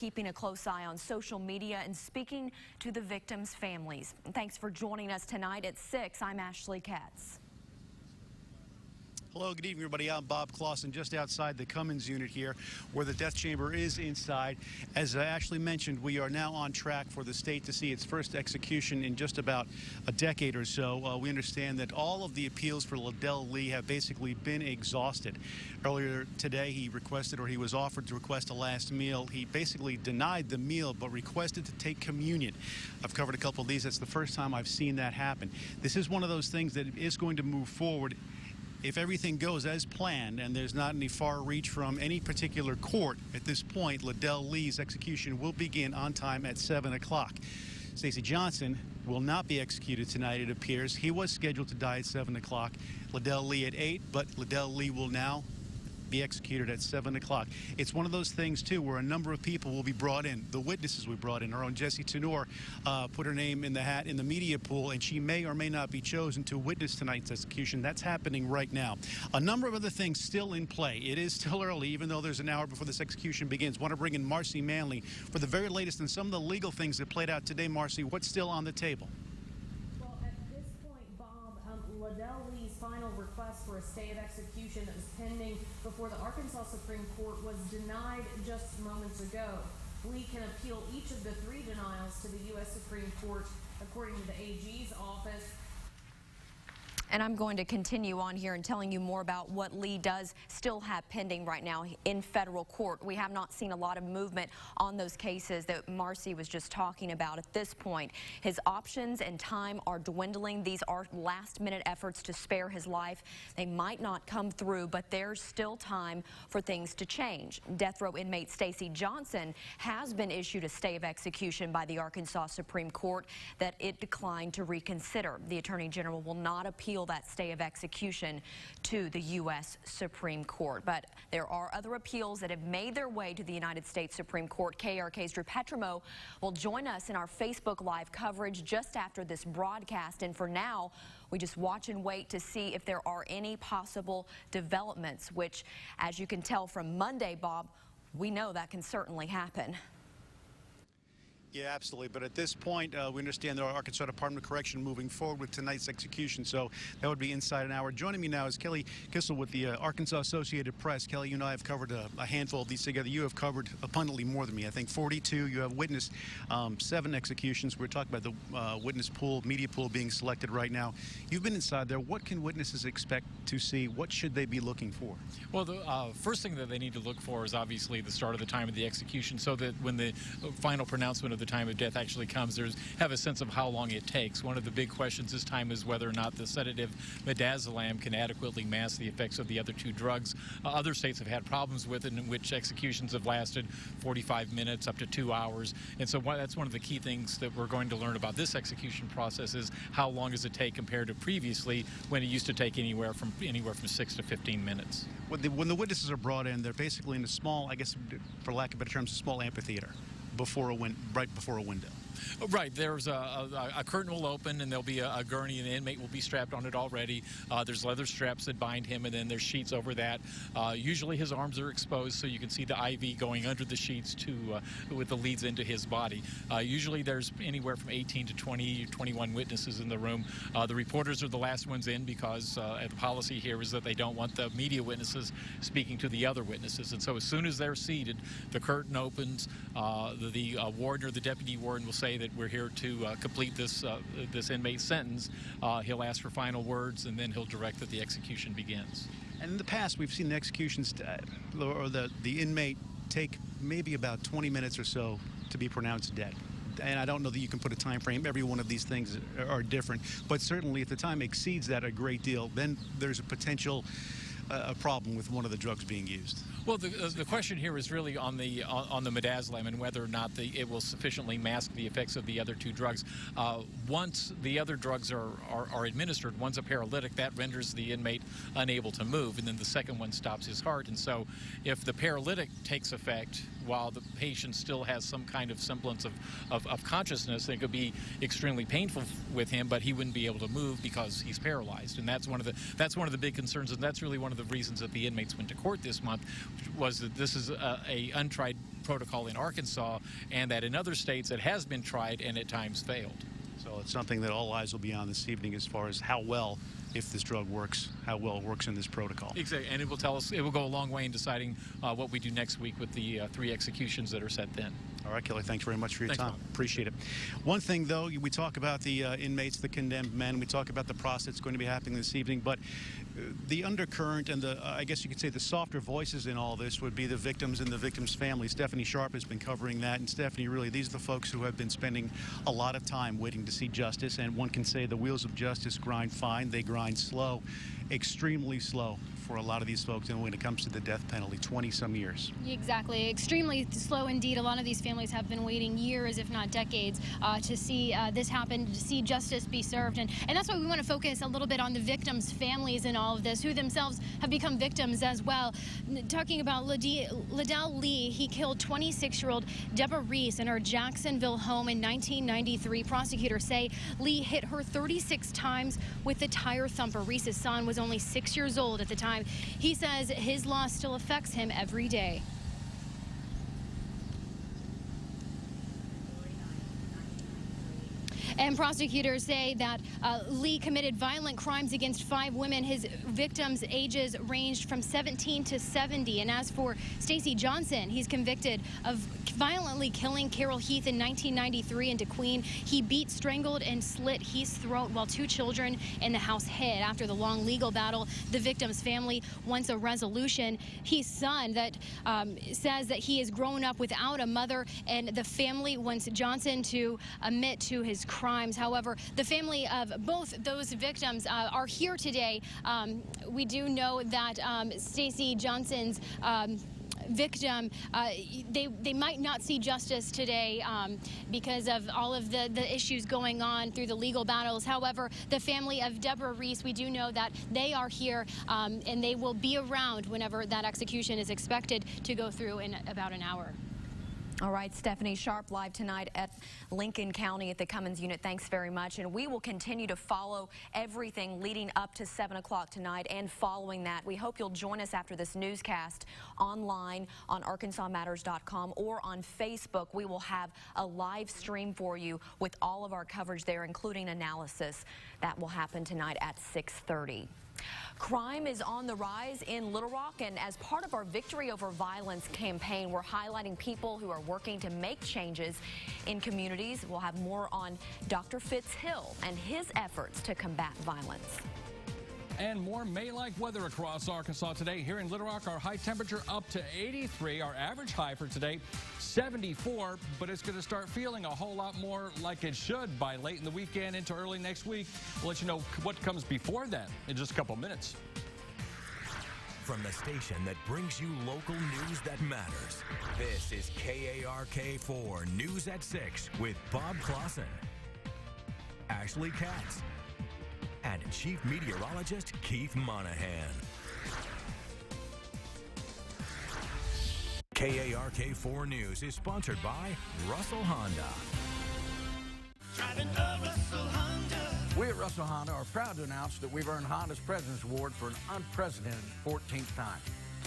Keeping a close eye on social media and speaking to the victims' families. Thanks for joining us tonight at 6. I'm Ashley Katz. Hello, good evening, everybody. I'm Bob Clausen, just outside the Cummins unit here, where the death chamber is inside. As Ashley mentioned, we are now on track for the state to see its first execution in just about a decade or so. We understand that all of the appeals for Liddell Lee have basically been exhausted. Earlier today, he was offered to request a last meal. He basically denied the meal, but requested to take communion. I've covered a couple of these. That's the first time I've seen that happen. This is one of those things that is going to move forward. If everything goes as planned and there's not any far reach from any particular court at this point, Liddell Lee's execution will begin on time at 7 o'clock. Stacey Johnson will not be executed tonight, it appears. He was scheduled to die at 7 o'clock. Liddell Lee at 8, but Liddell Lee will now be executed at 7 o'clock. It's one of those things, too, where a number of people will be brought in. The witnesses we brought in. Our own Jessie Tenor put her name in the hat in the media pool, and she may or may not be chosen to witness tonight's execution. That's happening right now. A number of other things still in play. It is still early, even though there's an hour before this execution begins. Want to bring in Marcy Manley for the very latest and some of the legal things that played out today. Marcy, what's still on the table? Well, at this point, Bob, Liddell Lee's final request for a stay of execution that was pending before the Arkansas Supreme Court was denied just moments ago. Lee can appeal each of the 3 denials to the U.S. Supreme Court, according to the AG's office. And I'm going to continue on here and telling you more about what Lee does still have pending right now in federal court. We have not seen a lot of movement on those cases that Marcy was just talking about at this point. His options and time are dwindling. These are last-minute efforts to spare his life. They might not come through, but there's still time for things to change. Death row inmate Stacey Johnson has been issued a stay of execution by the Arkansas Supreme Court that it declined to reconsider. The Attorney General will not appeal that stay of execution to the U.S. Supreme Court. But there are other appeals that have made their way to the United States Supreme Court. KARK's Drew Petromo will join us in our Facebook Live coverage just after this broadcast. And for now, we just watch and wait to see if there are any possible developments, which, as you can tell from Monday, Bob, we know that can certainly happen. Yeah, absolutely. But at this point, we understand the Arkansas Department of Correction moving forward with tonight's execution. So that would be inside an hour. Joining me now is Kelly Kissel with the Arkansas Associated Press. Kelly, you and I have covered a handful of these together. You have covered abundantly more than me. I think 42. You have witnessed 7 executions. We're talking about the witness pool, media pool being selected right now. You've been inside there. What can witnesses expect to see? What should they be looking for? Well, the first thing that they need to look for is obviously the start of the time of the execution, so that when the final pronouncement of the time of death actually comes, have a sense of how long it takes. One of the big questions this time is whether or not the sedative midazolam can adequately mask the effects of the other 2 drugs. Other states have had problems with it, in which executions have lasted 45 minutes up to 2 hours. And so that's one of the key things that we're going to learn about this execution process is how long does it take compared to previously, when it used to take anywhere from 6 to 15 minutes. When the witnesses are brought in, they're basically in a small, I guess, for lack of better terms, a small amphitheater right before a window. Right. There's a curtain will open, and there'll be a gurney, and the inmate will be strapped on it already. There's leather straps that bind him, and then there's sheets over that. Usually his arms are exposed, so you can see the IV going under the sheets with the leads into his body. Usually there's anywhere from 18 to 21 witnesses in the room. The reporters are the last ones in because the policy here is that they don't want the media witnesses speaking to the other witnesses. And so as soon as they're seated, the curtain opens. The warden or the deputy warden will say that we're here to complete this inmate's sentence. He'll ask for final words, and then he'll direct that the execution begins. And in the past, we've seen the executions or the inmate take maybe about 20 minutes or so to be pronounced dead. And I don't know that you can put a time frame. Every one of these things are different. But certainly if the time exceeds that a great deal, then there's a potential a problem with one of the drugs being used. Well, the question here is really on the midazolam and whether or not it will sufficiently mask the effects of the other 2 drugs. Once the other drugs are administered, one's a paralytic, that renders the inmate unable to move, and then the second one stops his heart. And so if the paralytic takes effect while the patient still has some kind of semblance of consciousness, it could be extremely painful with him, but he wouldn't be able to move because he's paralyzed. And that's one of the big concerns, and that's really one of the reasons that the inmates went to court this month, was that this is a untried protocol in Arkansas, and that in other states it has been tried and at times failed. So it's something that all eyes will be on this evening as far as how well, if this drug works, how well it works in this protocol. Exactly, and it will tell us, it will go a long way in deciding what we do next week with the 3 executions that are set then. All right, Kelly, thanks very much for your Thanks, time. Bob. Appreciate it. One thing, though, we talk about the inmates, the condemned men. We talk about the process that's going to be happening this evening, but the undercurrent and the, I guess you could say, the softer voices in all this would be the victims and the victims' families. Stephanie Sharp has been covering that, and Stephanie, really, these are the folks who have been spending a lot of time waiting to see justice, and one can say the wheels of justice grind fine. They grind slow, extremely slow for a lot of these folks, and when it comes to the death penalty, 20-some years. Exactly. Extremely slow indeed. A lot of these families have been waiting years, if not decades, to see this happen, to see justice be served. And that's why we want to focus a little bit on the victims' families in all of this, who themselves have become victims as well. Talking about Liddell Lee, he killed 26-year-old Deborah Reese in her Jacksonville home in 1993. Prosecutors say Lee hit her 36 times with a tire thumper. Reese's son was only 6 years old at the time. He says his loss still affects him every day. And prosecutors say that Lee committed violent crimes against 5 women. His victims' ages ranged from 17 to 70. And as for Stacey Johnson, he's convicted of violently killing Carol Heath in 1993 in DeQueen. He beat, strangled, and slit Heath's throat while 2 children in the house hid. After the long legal battle, the victim's family wants a resolution. Heath's son that says that he has grown up without a mother, and the family wants Johnson to admit to his crimes. However, the family of both those victims are here today. We do know that Stacey Johnson's victim, they might not see justice today because of all of the issues going on through the legal battles. However, the family of Deborah Reese, we do know that they are here and they will be around whenever that execution is expected to go through in about an hour. All right, Stephanie Sharp live tonight at Lincoln County at the Cummins unit. Thanks very much. And we will continue to follow everything leading up to 7 o'clock tonight and following that. We hope you'll join us after this newscast online on ArkansasMatters.com or on Facebook. We will have a live stream for you with all of our coverage there, including analysis. That will happen tonight at 6:30. Crime is on the rise in Little Rock, and as part of our Victory Over Violence campaign, we're highlighting people who are working to make changes in communities. We'll have more on Dr. Fitz Hill and his efforts to combat violence. And more May-like weather across Arkansas today. Here in Little Rock, our high temperature up to 83. Our average high for today, 74. But it's going to start feeling a whole lot more like it should by late in the weekend into early next week. We'll let you know what comes before that in just a couple minutes. From the station that brings you local news that matters, this is KARK4 News at 6 with Bob Clausen, Ashley Katz, and Chief Meteorologist Keith Monahan. KARK4 News is sponsored by Russell Honda. Driving a Russell Honda. We at Russell Honda are proud to announce that we've earned Honda's President's Award for an unprecedented 14th time.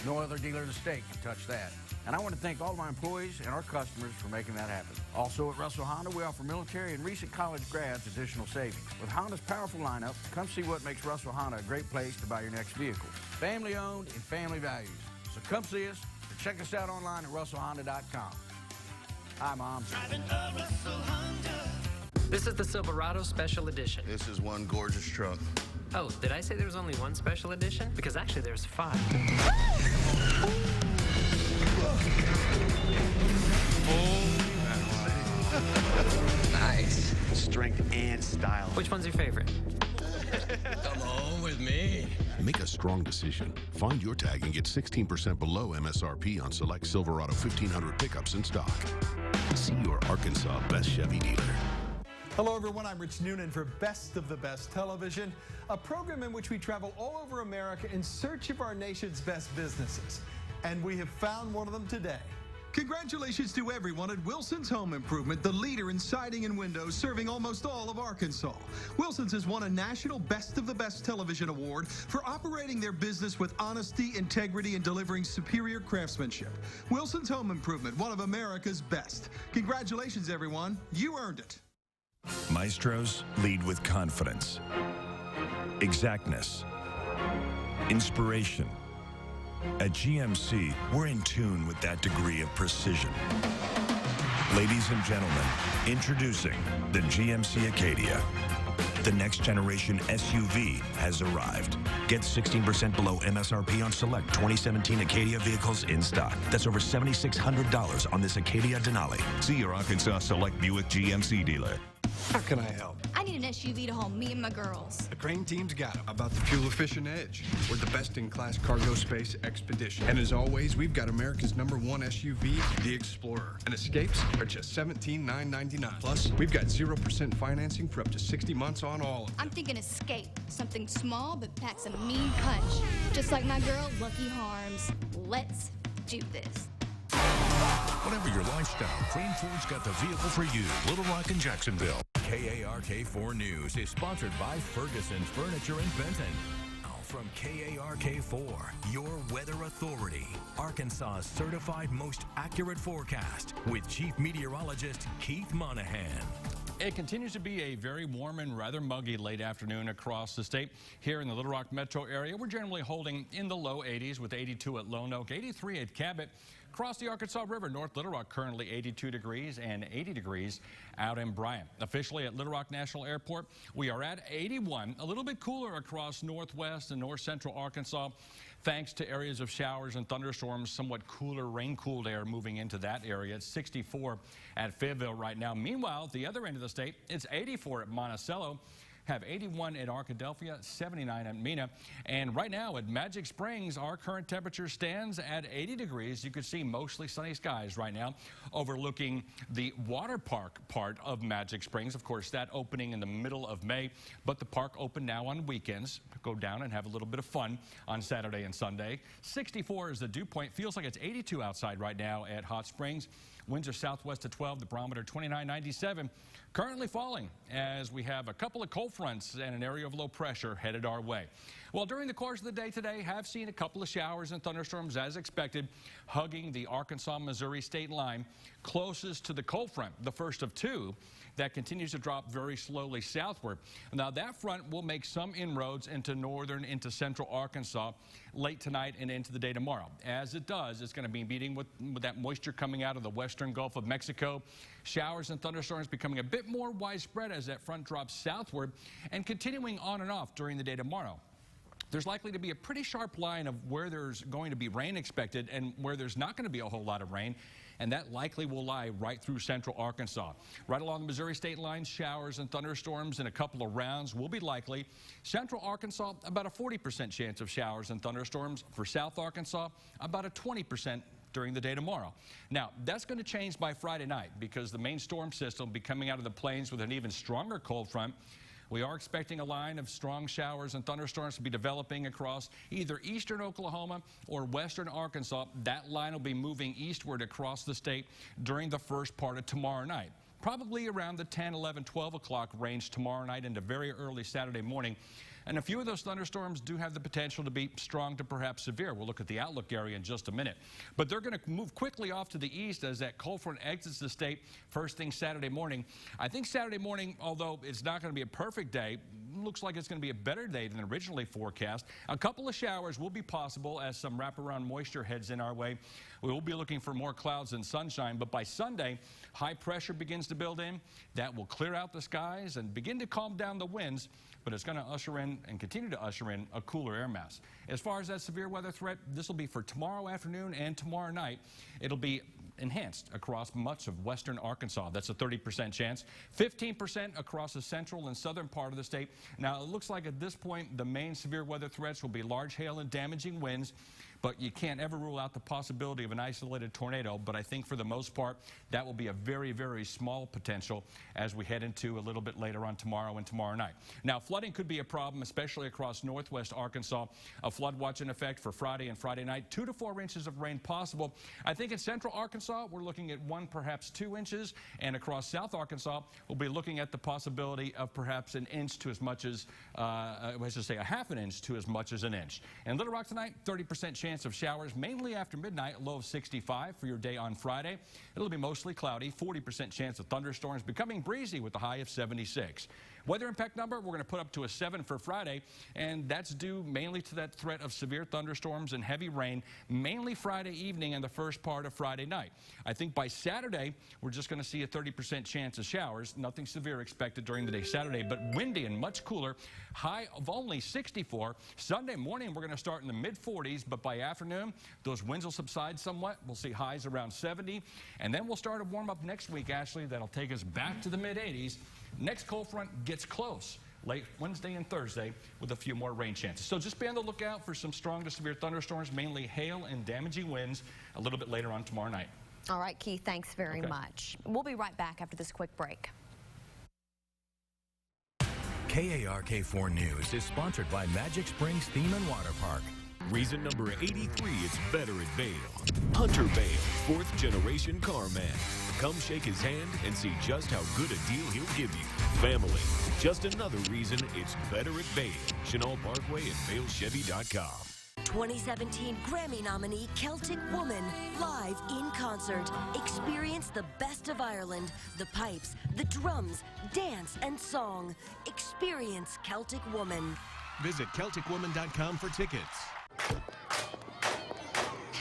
No other dealer in the state can touch that. And I want to thank all of my employees and our customers for making that happen. Also at Russell Honda, we offer military and recent college grads additional savings. With Honda's powerful lineup, come see what makes Russell Honda a great place to buy your next vehicle. Family owned and family values. So come see us or check us out online at russellhonda.com. Hi, Mom. Driving a Russell Honda. This is the Silverado Special Edition. This is one gorgeous truck. Oh, did I say there was only one special edition? Because actually there's 5. Nice. Strength and style. Which one's your favorite? Come on with me. Make a strong decision. Find your tag and get 16% below MSRP on select Silverado 1500 pickups in stock. See your Arkansas Best Chevy dealer. Hello everyone, I'm Rich Noonan for Best of the Best Television, a program in which we travel all over America in search of our nation's best businesses. And we have found one of them today. Congratulations to everyone at Wilson's Home Improvement, the leader in siding and windows, serving almost all of Arkansas. Wilson's has won a national Best of the Best television award for operating their business with honesty, integrity, and delivering superior craftsmanship. Wilson's Home Improvement, one of America's best. Congratulations, everyone. You earned it. Maestros lead with confidence, exactness, inspiration. At GMC, we're in tune with that degree of precision. Ladies and gentlemen, introducing the GMC Acadia. The next generation SUV has arrived. Get 16% below MSRP on select 2017 Acadia vehicles in stock. That's over $7,600 on this Acadia Denali. See your Arkansas Select Buick GMC dealer. How can I help? I need an SUV to haul me and my girls. The Crane team's got 'em. About the fuel-efficient Edge. We're the best-in-class cargo space expedition. And as always, we've got America's #1 SUV, the Explorer. And Escapes are just $17,999. Plus, we've got 0% financing for up to 60 months on all of them. I'm thinking Escape. Something small but packs a mean punch. Just like my girl, Lucky Harms. Let's do this. Whatever your lifestyle, Crane Ford's got the vehicle for you. Little Rock and Jacksonville. KARK4 News is sponsored by Ferguson's Furniture in Benton. Now from KARK4, your weather authority. Arkansas's certified most accurate forecast with Chief Meteorologist Keith Monahan. It continues to be a very warm and rather muggy late afternoon across the state. Here in the Little Rock metro area, we're generally holding in the low 80s with 82 at Lone Oak, 83 at Cabot. Across the Arkansas River, North Little Rock currently 82 degrees and 80 degrees out in Bryant. Officially at Little Rock National Airport, we are at 81, a little bit cooler across northwest and north central Arkansas, thanks to areas of showers and thunderstorms, somewhat cooler rain-cooled air moving into that area. It's 64 at Fayetteville right now. Meanwhile, at the other end of the state, it's 84 at Monticello. Have 81 at Arkadelphia, 79 at Mena. And right now at Magic Springs, our current temperature stands at 80 degrees. You can see mostly sunny skies right now overlooking the water park part of Magic Springs. Of course, that opening in the middle of May, but the park open now on weekends. Go down and have a little bit of fun on Saturday and Sunday. 64 is the dew point. Feels like it's 82 outside right now at Hot Springs. Winds are southwest at 12, the barometer 29.97. Currently falling as we have a couple of cold fronts and an area of low pressure headed our way. Well, during the course of the day today, have seen a couple of showers and thunderstorms as expected, hugging the Arkansas-Missouri state line closest to the cold front, the first of two that continues to drop very slowly southward. Now, that front will make some inroads into northern, into central Arkansas late tonight and into the day tomorrow. As it does, it's going to be meeting with that moisture coming out of the western Gulf of Mexico. Showers and thunderstorms becoming a bit more widespread as that front drops southward and continuing on and off during the day tomorrow. There's likely to be a pretty sharp line of where there's going to be rain expected and where there's not going to be a whole lot of rain, and that likely will lie right through central Arkansas. Right along the Missouri state line, showers and thunderstorms in a couple of rounds will be likely. Central Arkansas, about a 40% chance of showers and thunderstorms. For South Arkansas, about a 20% during the day tomorrow. Now, that's going to change by Friday night because the main storm system will be coming out of the plains with an even stronger cold front. We are expecting a line of strong showers and thunderstorms to be developing across either eastern Oklahoma or western Arkansas. That line will be moving eastward across the state during the first part of tomorrow night. Probably around the 10, 11, 12 o'clock range tomorrow night into very early Saturday morning. And a few of those thunderstorms do have the potential to be strong to perhaps severe. We'll look at the outlook area in just a minute. But they're going to move quickly off to the east as that cold front exits the state first thing Saturday morning. I think Saturday morning, although it's not going to be a perfect day, looks like it's going to be a better day than originally forecast. A couple of showers will be possible as some wraparound moisture heads in our way. We will be looking for more clouds and sunshine, but by Sunday, high pressure begins to build in. That will clear out the skies and begin to calm down the winds, but it's going to usher in and continue to usher in a cooler air mass. As far as that severe weather threat, this will be for tomorrow afternoon and tomorrow night. It'll be enhanced across much of western Arkansas. That's a 30% chance. 15% across the central and southern part of the state. Now, it looks like at this point, the main severe weather threats will be large hail and damaging winds, but you can't ever rule out the possibility of an isolated tornado. But I think for the most part, that will be a very, very small potential as we head into a little bit later on tomorrow and tomorrow night. Now, flooding could be a problem, especially across northwest Arkansas. A flood watch in effect for Friday and Friday night. 2 to 4 inches of rain possible. I think in central Arkansas, we're looking at 1, perhaps 2 inches. And across south Arkansas, we'll be looking at the possibility of perhaps an inch to as much as, I should say, a half an inch to as much as an inch. In Little Rock tonight, 30% chance of showers, mainly after midnight, low of 65 for your day on Friday. It'll be mostly cloudy, 40% chance of thunderstorms, becoming breezy with a high of 76. Weather impact number, we're going to put up to a 7 for Friday, and that's due mainly to that threat of severe thunderstorms and heavy rain, mainly Friday evening and the first part of Friday night. I think by Saturday, we're just going to see a 30% chance of showers. Nothing severe expected during the day Saturday, but windy and much cooler. High of only 64. Sunday morning, we're going to start in the mid-40s, but by afternoon, those winds will subside somewhat. We'll see highs around 70, and then we'll start to warm up next week, Ashley. That'll take us back to the mid-80s. Next cold front gets close late Wednesday and Thursday with a few more rain chances. So just be on the lookout for some strong to severe thunderstorms, mainly hail and damaging winds a little bit later on tomorrow night. All right, Keith, thanks very much. We'll be right back after this quick break. KARK4 News is sponsored by Magic Springs Theme and Water Park. Reason number 83, it's better at Vail. Hunter Vail, 4th generation car man. Come shake his hand and see just how good a deal he'll give you. Family, just another reason it's better at Vail. Chenal Parkway and VailChevy.com. 2017 Grammy nominee Celtic Woman, live in concert. Experience the best of Ireland, the pipes, the drums, dance, and song. Experience Celtic Woman. Visit CelticWoman.com for tickets.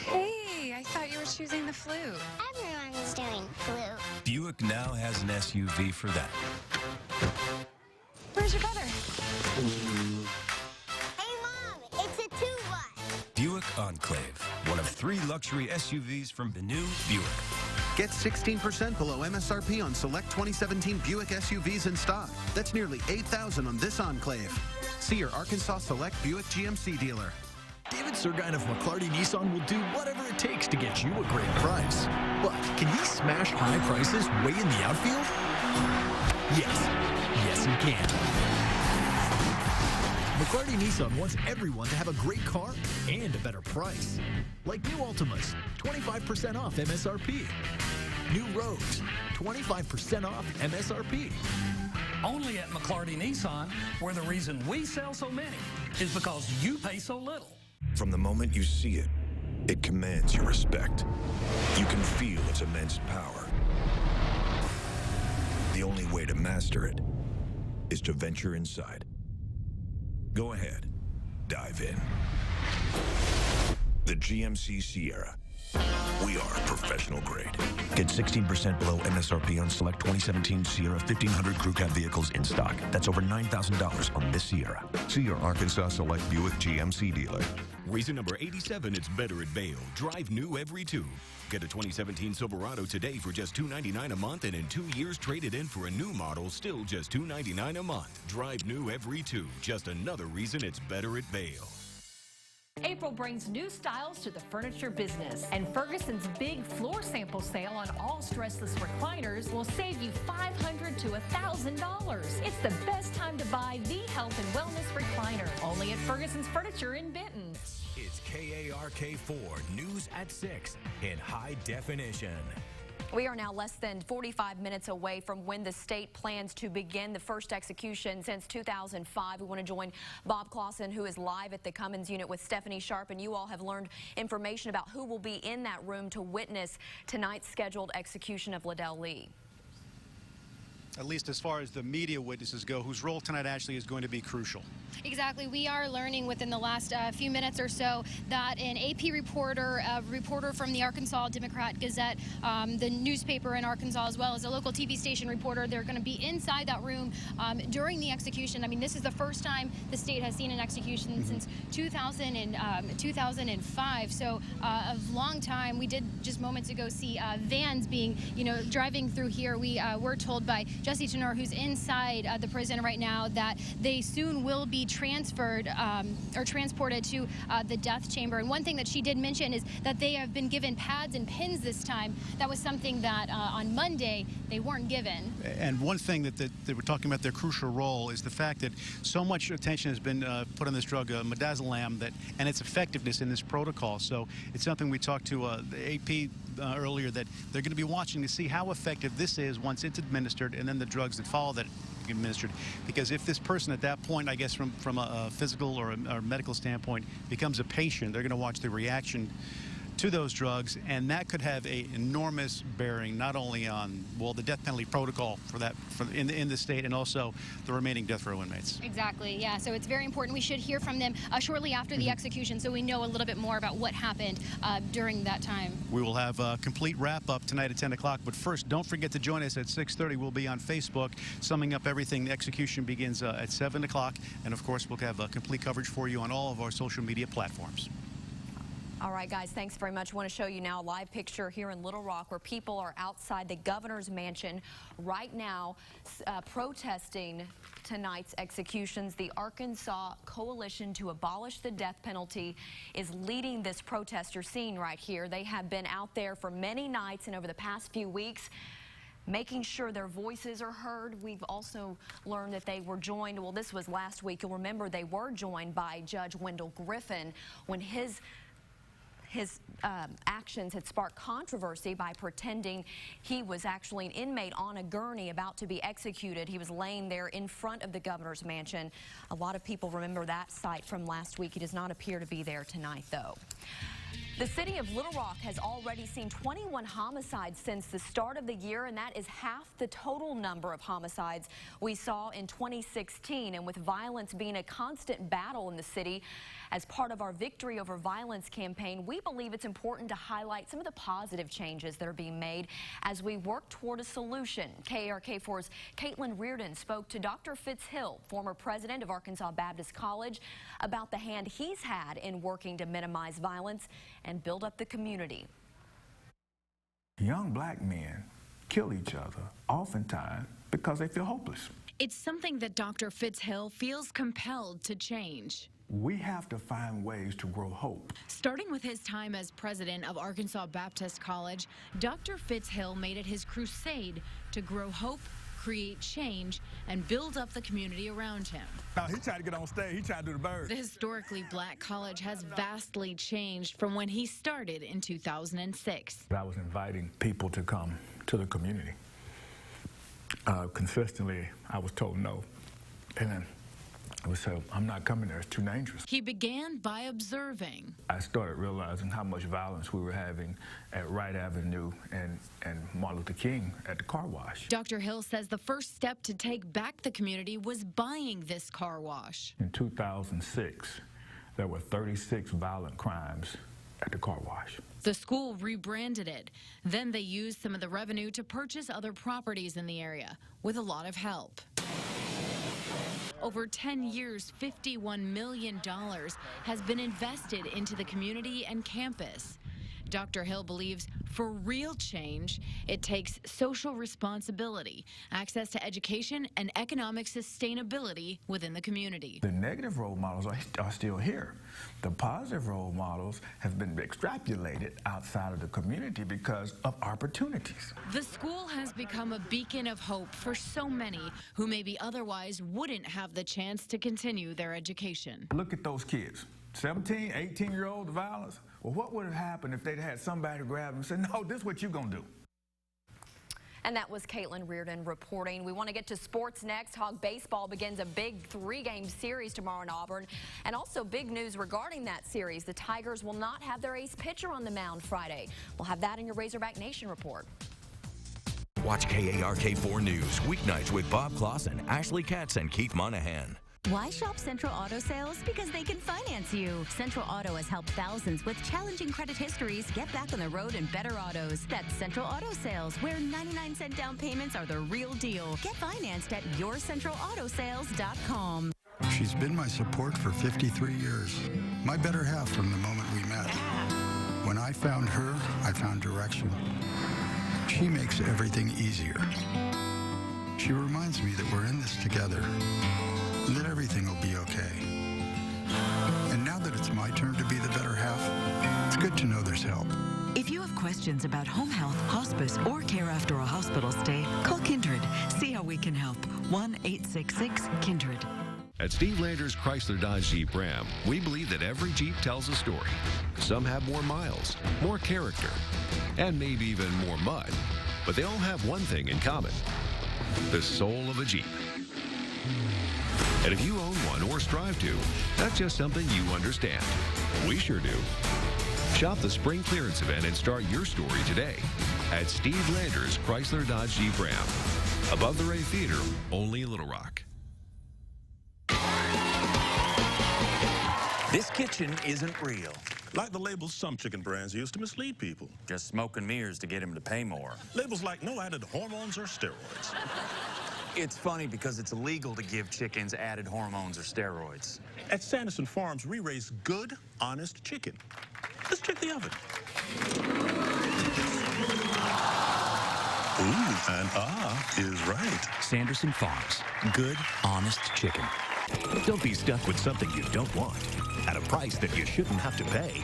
Hey, I thought you were choosing the flute. Everyone's doing flute. Buick now has an SUV for that. Where's your brother? Hey, Mom, it's a 2-1. Buick Enclave, one of 3 luxury SUVs from the new Buick. Get 16% below MSRP on select 2017 Buick SUVs in stock. That's nearly $8,000 on this Enclave. See your Arkansas Select Buick GMC dealer. David Surgine of McClarty Nissan will do whatever it takes to get you a great price. But can he smash high prices way in the outfield? Yes. Yes, he can. McClarty Nissan wants everyone to have a great car and a better price. Like new Altimas, 25% off MSRP. New Rogues, 25% off MSRP. Only at McClarty Nissan, where the reason we sell so many is because you pay so little. From the moment you see it, it commands your respect. You can feel its immense power. The only way to master it is to venture inside. Go ahead, dive in. The GMC Sierra. We are professional grade. Get 16% below MSRP on select 2017 Sierra 1500 Crew Cab vehicles in stock. That's over $9,000 on this Sierra. See your Arkansas Select Buick GMC dealer. Reason number 87, it's better at Vail. Drive new every 2. Get a 2017 Silverado today for just $299 a month, and in 2 years, trade it in for a new model, still just $299 a month. Drive new every 2. Just another reason it's better at Vail. April brings new styles to the furniture business, and Ferguson's big floor sample sale on all stressless recliners will save you $500 to $1,000. It's the best time to buy the health and wellness recliner, only at Ferguson's Furniture in Benton. It's KARK4 News at 6 in high definition. We are now less than 45 minutes away from when the state plans to begin the first execution since 2005. We want to join Bob Clausen, who is live at the Cummins unit with Stephanie Sharp, and you all have learned information about who will be in that room to witness tonight's scheduled execution of Liddell Lee. At least as far as the media witnesses go, whose role tonight actually is going to be crucial. Exactly. We are learning within the last few minutes or so that an AP reporter, a reporter from the Arkansas Democrat-Gazette, the newspaper in Arkansas, as well as a local TV station reporter, they're going to be inside that room during the execution. I mean, this is the first time the state has seen an execution since 2005. So a long time. We did just moments ago see vans being, driving through here. We were told by Jesse Tenor, who's inside the prison right now, that they soon will be transferred or transported to the death chamber. And one thing that she did mention is that they have been given pads and pins this time. That was something that on Monday they weren't given. And one thing that they were talking about, their crucial role, is the fact that so much attention has been put on this drug, midazolam, and its effectiveness in this protocol. So it's something we talked to the AP earlier, that they're going to be watching to see how effective this is once it's administered, and then the drugs that follow that administered. Because if this person at that point, I guess from a physical or a medical standpoint, becomes a patient, they're going to watch the reaction to those drugs, and that could have an enormous bearing not only on, well, the death penalty protocol in the state, and also the remaining death row inmates. Exactly, yeah, so it's very important. We should hear from them shortly after the execution, so we know a little bit more about what happened during that time. We will have a complete wrap-up tonight at 10 o'clock, but first, don't forget to join us at 6:30. We'll be on Facebook, summing up everything. The execution begins at 7 o'clock, and of course, we'll have complete coverage for you on all of our social media platforms. All right, guys, thanks very much. I want to show you now a live picture here in Little Rock where people are outside the governor's mansion right now protesting tonight's executions. The Arkansas Coalition to Abolish the Death Penalty is leading this protest you're seeing right here. They have been out there for many nights and over the past few weeks, making sure their voices are heard. We've also learned that they were joined, well, this was last week. You'll remember they were joined by Judge Wendell Griffin when his actions had sparked controversy by pretending he was actually an inmate on a gurney about to be executed. He was laying there in front of the governor's mansion. A lot of people remember that sight from last week. He does not appear to be there tonight, though. The city of Little Rock has already seen 21 homicides since the start of the year, and that is half the total number of homicides we saw in 2016. And with violence being a constant battle in the city, as part of our Victory Over Violence campaign, we believe it's important to highlight some of the positive changes that are being made as we work toward a solution. KARK4's Caitlin Reardon spoke to Dr. Fitzhill, former president of Arkansas Baptist College, about the hand he's had in working to minimize violence and build up the community. Young black men kill each other oftentimes because they feel hopeless. It's something that Dr. Fitzhill feels compelled to change. We have to find ways to grow hope. Starting with his time as president of Arkansas Baptist College, Dr. Fitzhill made it his crusade to grow hope, create change, and build up the community around him. Now, he tried to get on stage. He tried to do the bird. The historically black college has vastly changed from when he started in 2006. I was inviting people to come to the community. Consistently, I was told no. And then I was told, I'm not coming there. It's too dangerous. He began by observing. I started realizing how much violence we were having at Wright Avenue and Martin Luther King at the car wash. Dr. Hill says the first step to take back the community was buying this car wash. In 2006, there were 36 violent crimes at the car wash. The school rebranded it. Then they used some of the revenue to purchase other properties in the area with a lot of help. Over 10 years, $51 million has been invested into the community and campus. Dr. Hill believes for real change, it takes social responsibility, access to education, and economic sustainability within the community. The negative role models are still here. The positive role models have been extrapolated outside of the community because of opportunities. The school has become a beacon of hope for so many who maybe otherwise wouldn't have the chance to continue their education. Look at those kids, 17, 18-year-old violence. Well, what would have happened if they'd had somebody to grab them and say, no, this is what you're going to do? And that was Caitlin Reardon reporting. We want to get to sports next. Hog baseball begins a big 3-game series tomorrow in Auburn. And also big news regarding that series. The Tigers will not have their ace pitcher on the mound Friday. We'll have that in your Razorback Nation report. Watch KARK4 News weeknights with Bob Clausen, Ashley Katz, and Keith Monahan. Why shop Central Auto Sales? Because they can finance you. Central Auto has helped thousands with challenging credit histories get back on the road in better autos. That's Central Auto Sales, where 99-cent down payments are the real deal. Get financed at yourcentralautosales.com. She's been my support for 53 years. My better half from the moment we met. When I found her, I found direction. She makes everything easier. She reminds me that we're in this together and that everything will be okay. And now that it's my turn to be the better half, it's good to know there's help. If you have questions about home health, hospice, or care after a hospital stay, call Kindred. See how we can help. 1-866-KINDRED. At Steve Landers Chrysler Dodge Jeep Ram, we believe that every Jeep tells a story. Some have more miles, more character, and maybe even more mud. But they all have one thing in common: the soul of a Jeep. And if you own one or strive to, that's just something you understand. We sure do. Shop the spring clearance event and start your story today at Steve Landers Chrysler Dodge Jeep Ram. Above the Ray Theater, only Little Rock. This kitchen isn't real. Like the labels some chicken brands use to mislead people. Just smoke and mirrors to get them to pay more. Labels like no added hormones or steroids. It's funny because it's illegal to give chickens added hormones or steroids. At Sanderson Farms, we raise good, honest chicken. Let's check the oven. Ooh, and is right. Sanderson Farms. Good, honest chicken. Don't be stuck with something you don't want at a price that you shouldn't have to pay.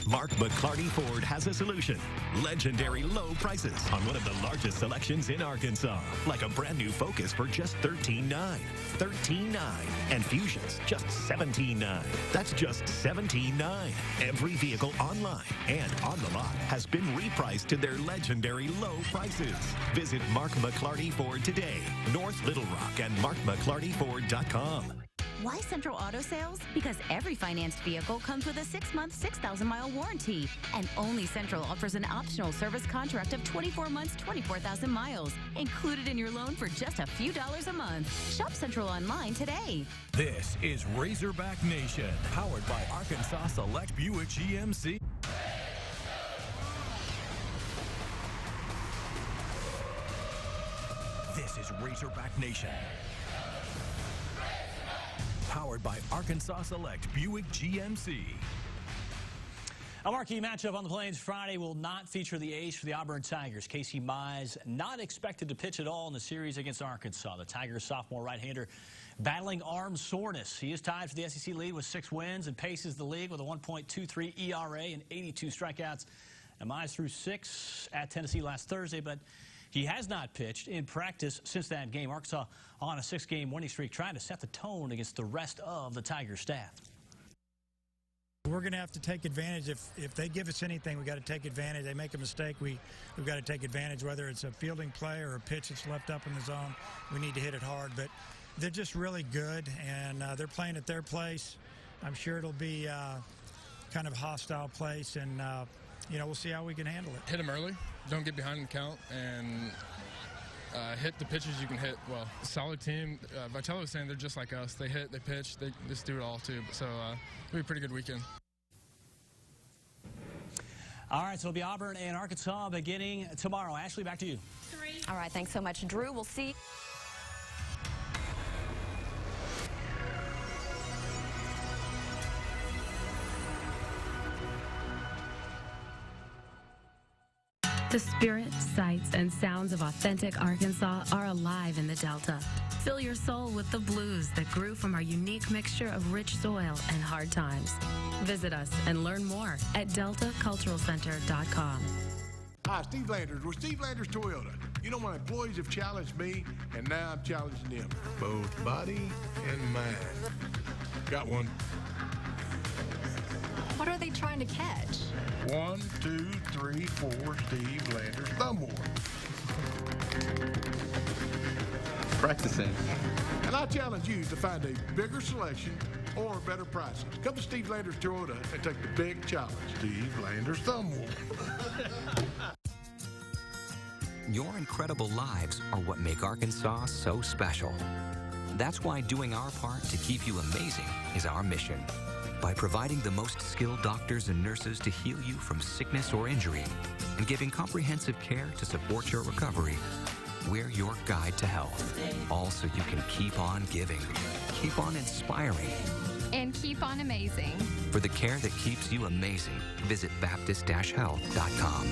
Mark McClarty Ford has a solution. Legendary low prices on one of the largest selections in Arkansas. Like a brand new Focus for just $13,900. $13,900. And Fusions, just $17,900. That's just $17,900. Every vehicle online and on the lot has been repriced to their legendary low prices. Visit Mark McClarty Ford today. North Little Rock and markmcclartyford.com. Why Central Auto Sales? Because every financed vehicle comes with a 6-month, 6,000-mile warranty. And only Central offers an optional service contract of 24 months, 24,000 miles. Included in your loan for just a few dollars a month. Shop Central online today. This is Razorback Nation, powered by Arkansas Select Buick GMC. This is Razorback Nation, powered by Arkansas Select Buick GMC. A marquee matchup on the Plains Friday will not feature the ace for the Auburn Tigers. Casey Mize not expected to pitch at all in the series against Arkansas. The Tigers sophomore right-hander battling arm soreness. He is tied for the SEC lead with 6 wins and paces the league with a 1.23 ERA and 82 strikeouts. And Mize threw 6 at Tennessee last Thursday, but he has not pitched in practice since that game. Arkansas on a 6-game winning streak, trying to set the tone against the rest of the Tiger staff. We're going to have to take advantage. If they give us anything, we've got to take advantage. They make a mistake, we've got to take advantage, whether it's a fielding play or a pitch that's left up in the zone. We need to hit it hard. But they're just really good, and they're playing at their place. I'm sure it'll be kind of a hostile place, and we'll see how we can handle it. Hit them early. Don't get behind the count, and hit the pitches you can hit well. Solid team. Vitello was saying they're just like us. They hit, they pitch, they just do it all too. So it'll be a pretty good weekend. All right, so it'll be Auburn and Arkansas beginning tomorrow. Ashley, back to you. All right, thanks so much, Drew. We'll see. The spirit, sights, and sounds of authentic Arkansas are alive in the Delta. Fill your soul with the blues that grew from our unique mixture of rich soil and hard times. Visit us and learn more at deltaculturalcenter.com. Hi, Steve Landers with Steve Landers Toyota. You know, my employees have challenged me, and now I'm challenging them. Both body and mind. Got one. What are they trying to catch? 1, 2, 3, 4, Steve Landers thumb war. Practicing. And I challenge you to find a bigger selection or better prices. Come to Steve Landers Toyota and take the big challenge. Steve Landers thumb war. Your incredible lives are what make Arkansas so special. That's why doing our part to keep you amazing is our mission. By providing the most skilled doctors and nurses to heal you from sickness or injury, and giving comprehensive care to support your recovery, we're your guide to health. All so you can keep on giving, keep on inspiring, And keep on amazing. For the care that keeps you amazing, visit Baptist-Health.com.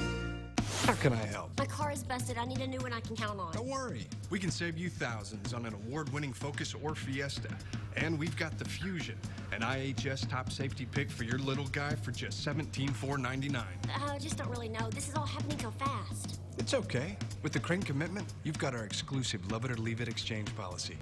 How can I help? My car is busted. I need a new one I can count on. Don't worry. We can save you thousands on an award-winning Focus or Fiesta. And we've got the Fusion, an IHS top safety pick for your little guy for just $17,499. I just don't really know. This is all happening so fast. It's okay. With the Crane commitment, you've got our exclusive Love It or Leave It exchange policy.